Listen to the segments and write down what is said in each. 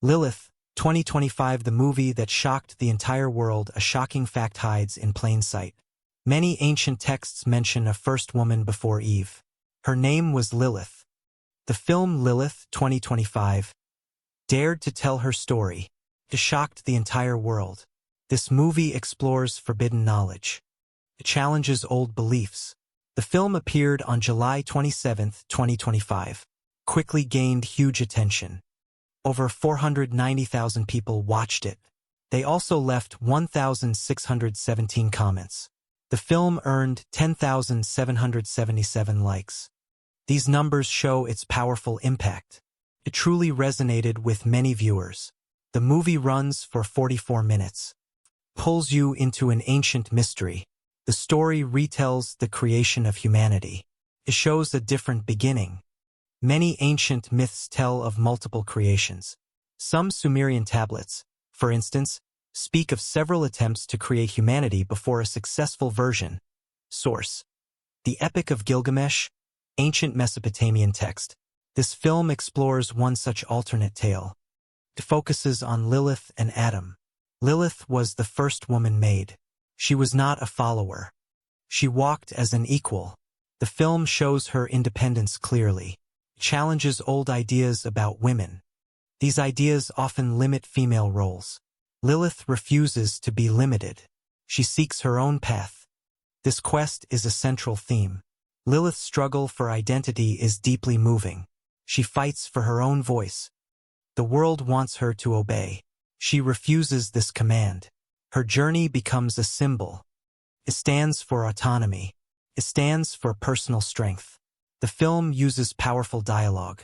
Lilith, 2025, the movie that shocked the entire world. A shocking fact hides in plain sight. Many ancient texts mention a first woman before Eve. Her name was Lilith. The film Lilith, 2025, dared to tell her story. It shocked the entire world. This movie explores forbidden knowledge. It challenges old beliefs. The film appeared on July 27, 2025. Quickly gained huge attention. Over 490,000 people watched it. They also left 1,617 comments. The film earned 10,777 likes. These numbers show its powerful impact. It truly resonated with many viewers. The movie runs for 44 minutes. Pulls you into an ancient mystery. The story retells the creation of humanity. It shows a different beginning. Many ancient myths tell of multiple creations. Some Sumerian tablets, for instance, speak of several attempts to create humanity before a successful version. Source: The Epic of Gilgamesh, ancient Mesopotamian text. This film explores one such alternate tale. It focuses on Lilith and Adam. Lilith was the first woman made. She was not a follower. She walked as an equal. The film shows her independence clearly. It challenges old ideas about women. These ideas often limit female roles. Lilith refuses to be limited. She seeks her own path. This quest is a central theme. Lilith's struggle for identity is deeply moving. She fights for her own voice. The world wants her to obey. She refuses this command. Her journey becomes a symbol. It stands for autonomy. It stands for personal strength. The film uses powerful dialogue.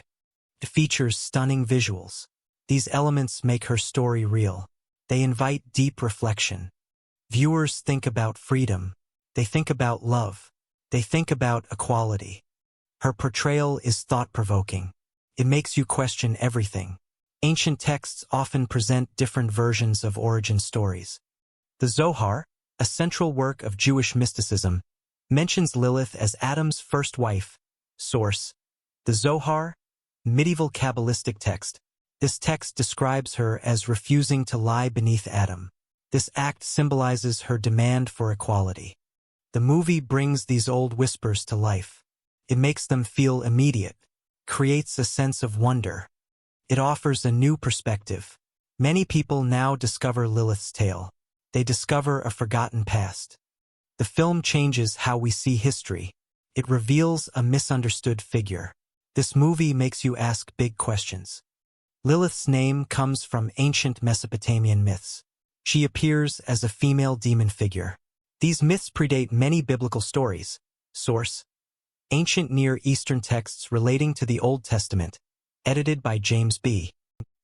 It features stunning visuals. These elements make her story real. They invite deep reflection. Viewers think about freedom. They think about love. They think about equality. Her portrayal is thought-provoking. It makes you question everything. Ancient texts often present different versions of origin stories. The Zohar, a central work of Jewish mysticism, mentions Lilith as Adam's first wife. Source: The Zohar, medieval Kabbalistic text. This text describes her as refusing to lie beneath Adam. This act symbolizes her demand for equality. The movie brings these old whispers to life. It makes them feel immediate, creates a sense of wonder. It offers a new perspective. Many people now discover Lilith's tale. They discover a forgotten past. The film changes how we see history. It reveals a misunderstood figure. This movie makes you ask big questions. Lilith's name comes from ancient Mesopotamian myths. She appears as a female demon figure. These myths predate many biblical stories. Source: Ancient Near Eastern texts relating to the Old Testament, edited by James B.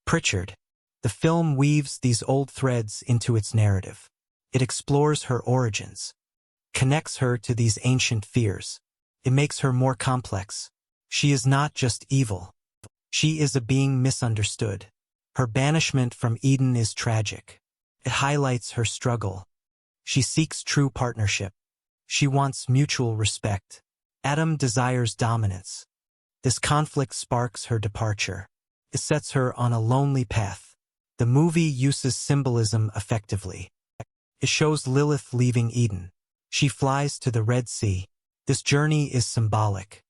Pritchard. The film weaves these old threads into its narrative. It explores her origins, connects her to these ancient fears. It makes her more complex. She is not just evil. She is a being misunderstood. Her banishment from Eden is tragic. It highlights her struggle. She seeks true partnership. She wants mutual respect. Adam desires dominance. This conflict sparks her departure. It sets her on a lonely path. The movie uses symbolism effectively. It shows Lilith leaving Eden. She flies to the Red Sea. This journey is symbolic.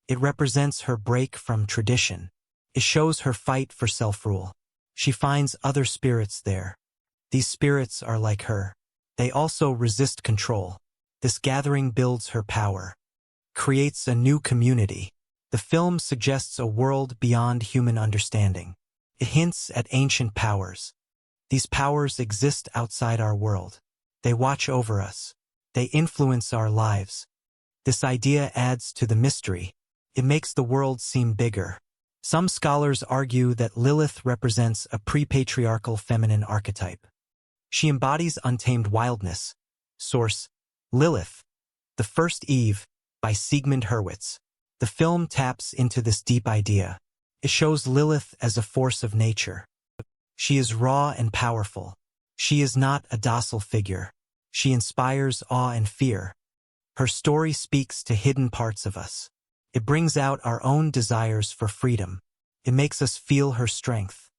It represents her break from tradition. It shows her fight for self-rule. She finds other spirits there. These spirits are like her. They also resist control. This gathering builds her power, creates a new community. The film suggests a world beyond human understanding. It hints at ancient powers. These powers exist outside our world. They watch over us. They influence our lives. This idea adds to the mystery. It makes the world seem bigger. Some scholars argue that Lilith represents a pre-patriarchal feminine archetype. She embodies untamed wildness. Source: Lilith, The First Eve, by Sigmund Hurwitz. The film taps into this deep idea. It shows Lilith as a force of nature. She is raw and powerful. She is not a docile figure. She inspires awe and fear. Her story speaks to hidden parts of us. It brings out our own desires for freedom. It makes us feel her strength.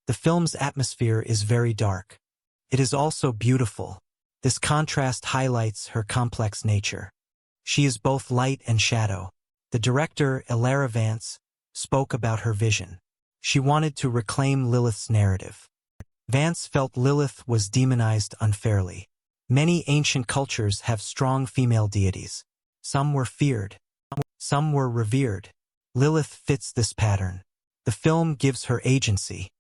The film's atmosphere is very dark. It is also beautiful. This contrast highlights her complex nature. She is both light and shadow. The director, Ilara Vance, spoke about her vision. She wanted to reclaim Lilith's narrative. Vance felt Lilith was demonized unfairly. Many ancient cultures have strong female deities. Some were feared. Some were revered. Lilith fits this pattern. The film gives her agency.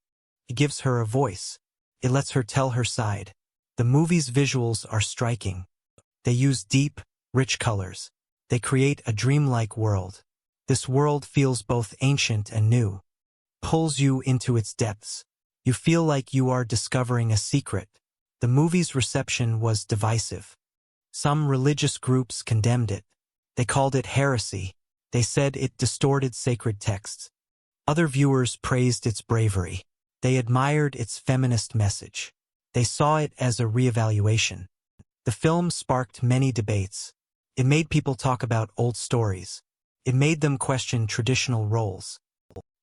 It gives her a voice. It lets her tell her side. The movie's visuals are striking. They use deep, rich colors. They create a dreamlike world. This world feels both ancient and new. Pulls you into its depths. You feel like you are discovering a secret. The movie's reception was divisive. Some religious groups condemned it. They called it heresy. They said it distorted sacred texts. Other viewers praised its bravery. They admired its feminist message. They saw it as a reevaluation. The film sparked many debates. It made people talk about old stories. It made them question traditional roles.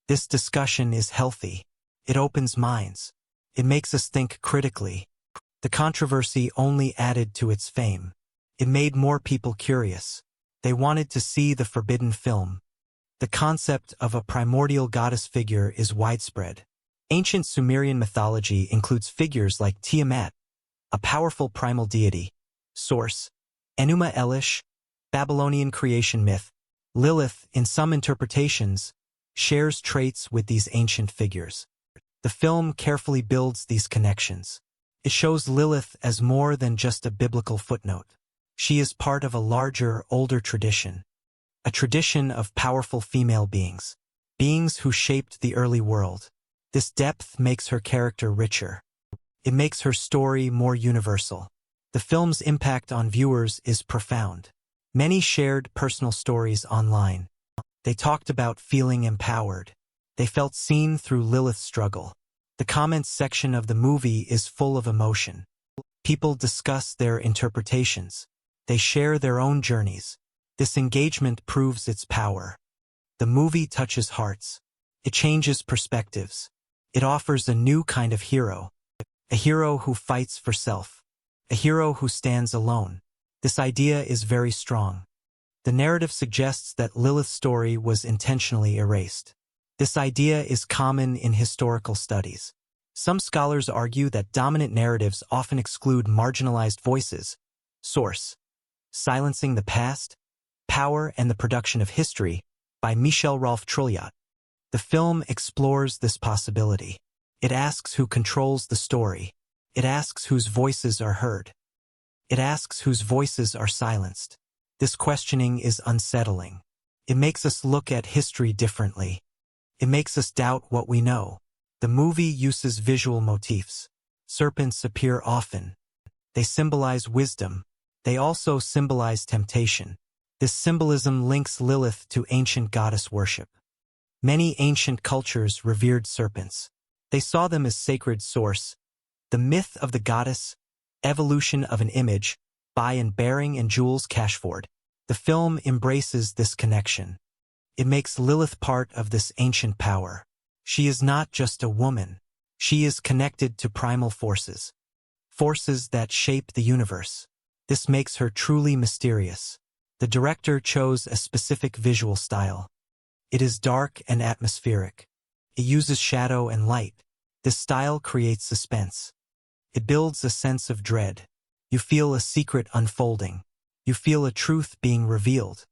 This discussion is healthy. It opens minds. It makes us think critically. The controversy only added to its fame. It made more people curious. They wanted to see the forbidden film. The concept of a primordial goddess figure is widespread. Ancient Sumerian mythology includes figures like Tiamat, a powerful primal deity. Source: Enuma Elish, Babylonian creation myth. Lilith, in some interpretations, shares traits with these ancient figures. The film carefully builds these connections. It shows Lilith as more than just a biblical footnote. She is part of a larger, older tradition. A tradition of powerful female beings. Beings who shaped the early world. This depth makes her character richer. It makes her story more universal. The film's impact on viewers is profound. Many shared personal stories online. They talked about feeling empowered. They felt seen through Lilith's struggle. The comments section of the movie is full of emotion. People discuss their interpretations. They share their own journeys. This engagement proves its power. The movie touches hearts. It changes perspectives. It offers a new kind of hero. A hero who fights for self. A hero who stands alone. This idea is very strong. The narrative suggests that Lilith's story was intentionally erased. This idea is common in historical studies. Some scholars argue that dominant narratives often exclude marginalized voices. Source: Silencing the Past, Power and the Production of History, by Michel Rolf Trilliot. The film explores this possibility. It asks who controls the story. It asks whose voices are heard. It asks whose voices are silenced. This questioning is unsettling. It makes us look at history differently. It makes us doubt what we know. The movie uses visual motifs. Serpents appear often. They symbolize wisdom. They also symbolize temptation. This symbolism links Lilith to ancient goddess worship. Many ancient cultures revered serpents. They saw them as sacred source. The myth of the goddess, Evolution of an Image, by and Baring and Jules Cashford. The film embraces this connection. It makes Lilith part of this ancient power. She is not just a woman. She is connected to primal forces. Forces that shape the universe. This makes her truly mysterious. The director chose a specific visual style. It is dark and atmospheric. It uses shadow and light. This style creates suspense. It builds a sense of dread. You feel a secret unfolding. You feel a truth being revealed.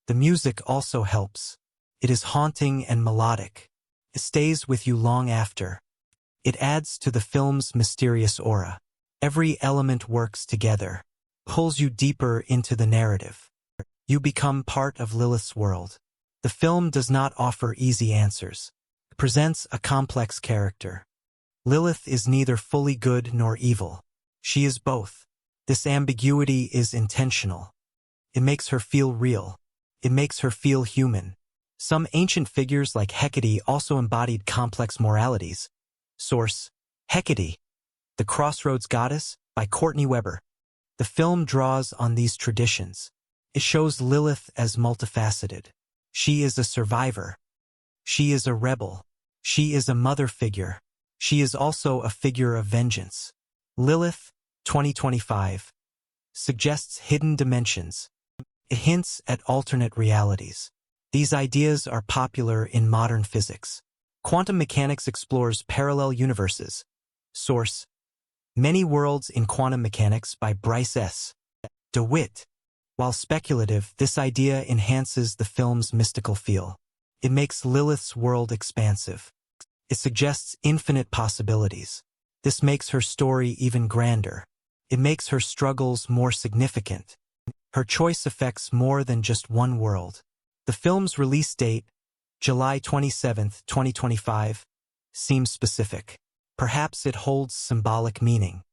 The music also helps. It is haunting and melodic. It stays with you long after. It adds to the film's mysterious aura. Every element works together, pulls you deeper into the narrative. You become part of Lilith's world. The film does not offer easy answers. It presents a complex character. Lilith is neither fully good nor evil. She is both. This ambiguity is intentional. It makes her feel real. It makes her feel human. Some ancient figures like Hecate also embodied complex moralities. Source: Hecate, The Crossroads Goddess, by Courtney Weber. The film draws on these traditions. It shows Lilith as multifaceted. She is a survivor. She is a rebel. She is a mother figure. She is also a figure of vengeance. Lilith, 2025, suggests hidden dimensions. It hints at alternate realities. These ideas are popular in modern physics. Quantum mechanics explores parallel universes. Source: Many Worlds in Quantum Mechanics by Bryce S. DeWitt. While speculative, this idea enhances the film's mystical feel. It makes Lilith's world expansive. It suggests infinite possibilities. This makes her story even grander. It makes her struggles more significant. Her choice affects more than just one world. The film's release date, July 27, 2025, seems specific. Perhaps it holds symbolic meaning.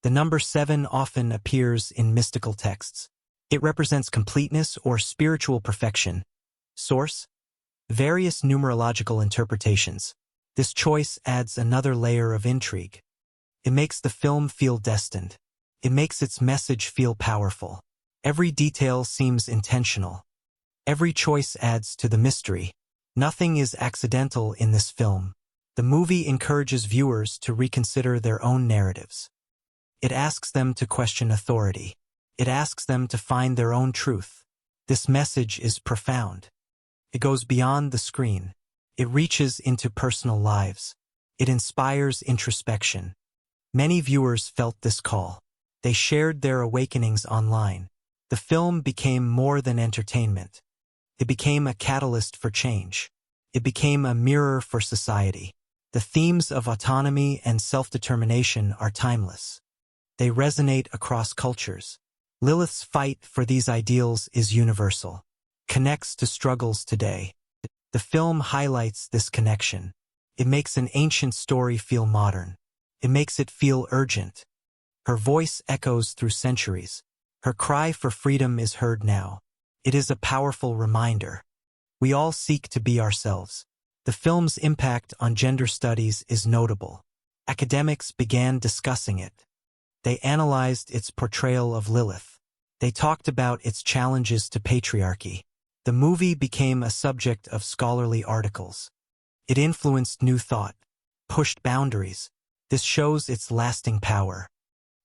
The number 7 often appears in mystical texts. It represents completeness or spiritual perfection. Source: Various numerological interpretations. This choice adds another layer of intrigue. It makes the film feel destined. It makes its message feel powerful. Every detail seems intentional. Every choice adds to the mystery. Nothing is accidental in this film. The movie encourages viewers to reconsider their own narratives. It asks them to question authority. It asks them to find their own truth. This message is profound. It goes beyond the screen. It reaches into personal lives. It inspires introspection. Many viewers felt this call. They shared their awakenings online. The film became more than entertainment. It became a catalyst for change. It became a mirror for society. The themes of autonomy and self-determination are timeless. They resonate across cultures. Lilith's fight for these ideals is universal. Connects to struggles today. The film highlights this connection. It makes an ancient story feel modern. It makes it feel urgent. Her voice echoes through centuries. Her cry for freedom is heard now. It is a powerful reminder. We all seek to be ourselves. The film's impact on gender studies is notable. Academics began discussing it. They analyzed its portrayal of Lilith. They talked about its challenges to patriarchy. The movie became a subject of scholarly articles. It influenced new thought, pushed boundaries. This shows its lasting power.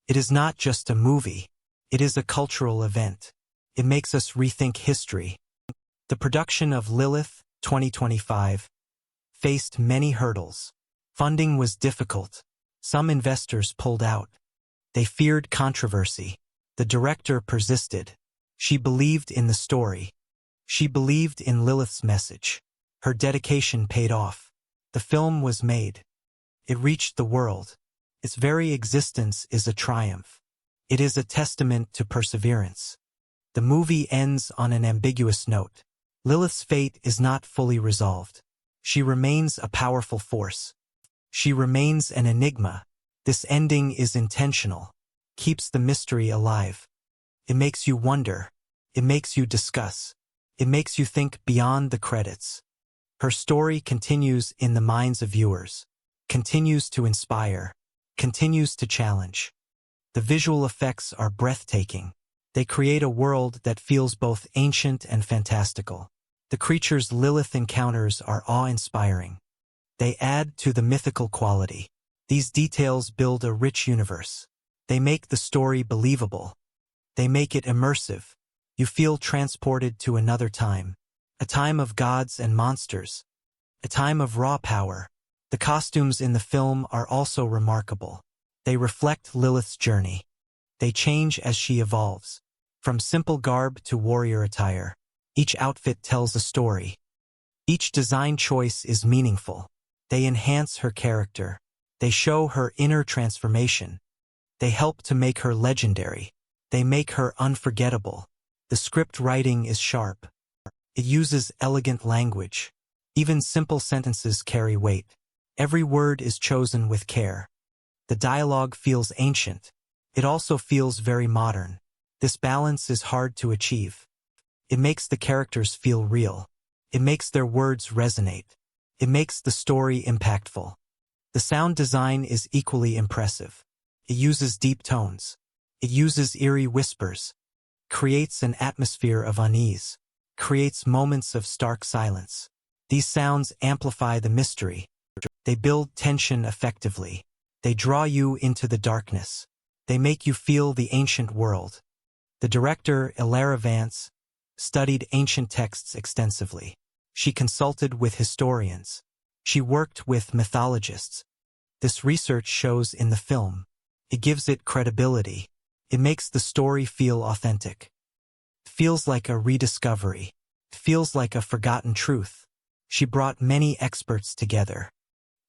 It is not just a movie. It is a cultural event. It makes us rethink history. The production of Lilith, 2025, faced many hurdles. Funding was difficult. Some investors pulled out. They feared controversy. The director persisted. She believed in the story. She believed in Lilith's message. Her dedication paid off. The film was made. It reached the world. Its very existence is a triumph. It is a testament to perseverance. The movie ends on an ambiguous note. Lilith's fate is not fully resolved. She remains a powerful force. She remains an enigma. This ending is intentional. Keeps the mystery alive. It makes you wonder. It makes you discuss. It makes you think beyond the credits. Her story continues in the minds of viewers, continues to inspire, continues to challenge. The visual effects are breathtaking. They create a world that feels both ancient and fantastical. The creatures Lilith encounters are awe-inspiring. They add to the mythical quality. These details build a rich universe. They make the story believable. They make it immersive. You feel transported to another time. A time of gods and monsters. A time of raw power. The costumes in the film are also remarkable. They reflect Lilith's journey. They change as she evolves. From simple garb to warrior attire, each outfit tells a story. Each design choice is meaningful. They enhance her character. They show her inner transformation. They help to make her legendary. They make her unforgettable. The script writing is sharp. It uses elegant language. Even simple sentences carry weight. Every word is chosen with care. The dialogue feels ancient. It also feels very modern. This balance is hard to achieve. It makes the characters feel real. It makes their words resonate. It makes the story impactful. The sound design is equally impressive. It uses deep tones. It uses eerie whispers. Creates an atmosphere of unease. Creates moments of stark silence. These sounds amplify the mystery. They build tension effectively. They draw you into the darkness. They make you feel the ancient world. The director, Ilara Vance, studied ancient texts extensively. She consulted with historians. She worked with mythologists. This research shows in the film. It gives it credibility. It makes the story feel authentic. It feels like a rediscovery. It feels like a forgotten truth. She brought many experts together.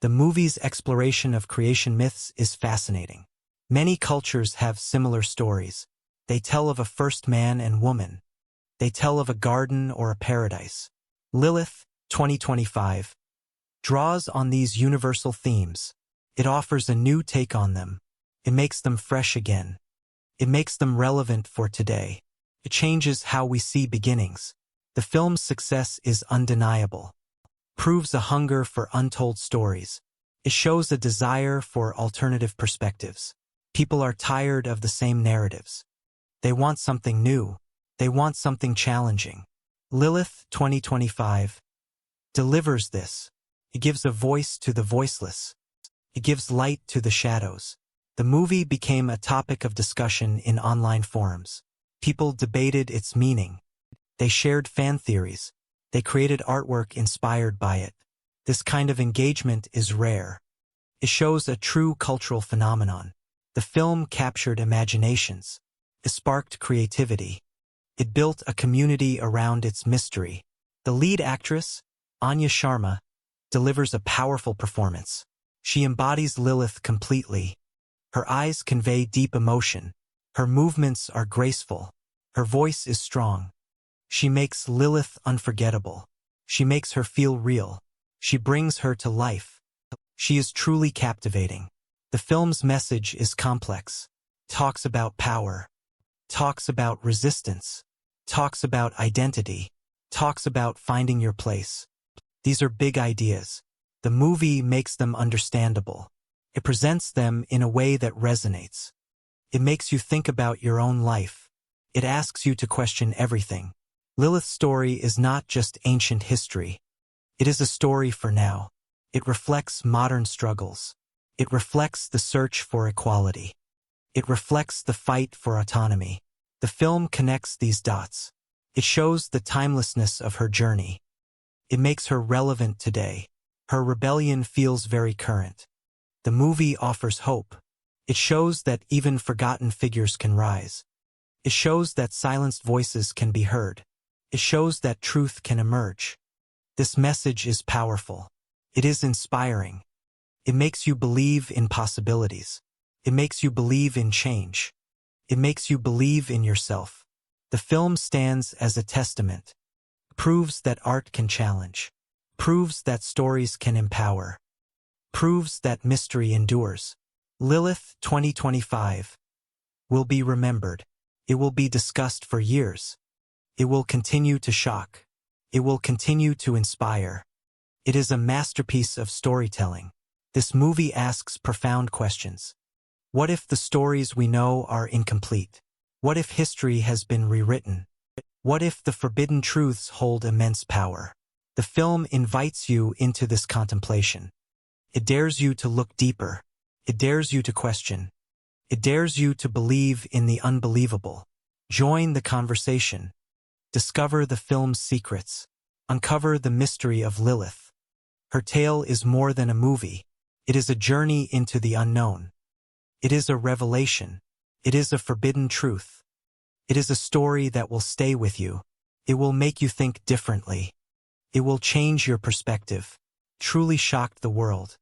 The movie's exploration of creation myths is fascinating. Many cultures have similar stories. They tell of a first man and woman. They tell of a garden or a paradise. Lilith, 2025, draws on these universal themes. It offers a new take on them. It makes them fresh again. It makes them relevant for today. It changes how we see beginnings. The film's success is undeniable. Proves a hunger for untold stories. It shows a desire for alternative perspectives. People are tired of the same narratives. They want something new. They want something challenging. Lilith, 2025, delivers this. It gives a voice to the voiceless. It gives light to the shadows. The movie became a topic of discussion in online forums. People debated its meaning. They shared fan theories. They created artwork inspired by it. This kind of engagement is rare. It shows a true cultural phenomenon. The film captured imaginations. It sparked creativity. It built a community around its mystery. The lead actress, Anya Sharma, delivers a powerful performance. She embodies Lilith completely. Her eyes convey deep emotion. Her movements are graceful. Her voice is strong. She makes Lilith unforgettable. She makes her feel real. She brings her to life. She is truly captivating. The film's message is complex. Talks about power. Talks about resistance. Talks about identity. Talks about finding your place. These are big ideas. The movie makes them understandable. It presents them in a way that resonates. It makes you think about your own life. It asks you to question everything. Lilith's story is not just ancient history. It is a story for now. It reflects modern struggles. It reflects the search for equality. It reflects the fight for autonomy. The film connects these dots. It shows the timelessness of her journey. It makes her relevant today. Her rebellion feels very current. The movie offers hope. It shows that even forgotten figures can rise. It shows that silenced voices can be heard. It shows that truth can emerge. This message is powerful. It is inspiring. It makes you believe in possibilities. It makes you believe in change. It makes you believe in yourself. The film stands as a testament. Proves that art can challenge. Proves that stories can empower. Proves that mystery endures. Lilith, 2025, will be remembered. It will be discussed for years. It will continue to shock. It will continue to inspire. It is a masterpiece of storytelling. This movie asks profound questions. What if the stories we know are incomplete? What if history has been rewritten? What if the forbidden truths hold immense power? The film invites you into this contemplation. It dares you to look deeper. It dares you to question. It dares you to believe in the unbelievable. Join the conversation. Discover the film's secrets. Uncover the mystery of Lilith. Her tale is more than a movie. It is a journey into the unknown. It is a revelation. It is a forbidden truth. It is a story that will stay with you. It will make you think differently. It will change your perspective. Truly shocked the world.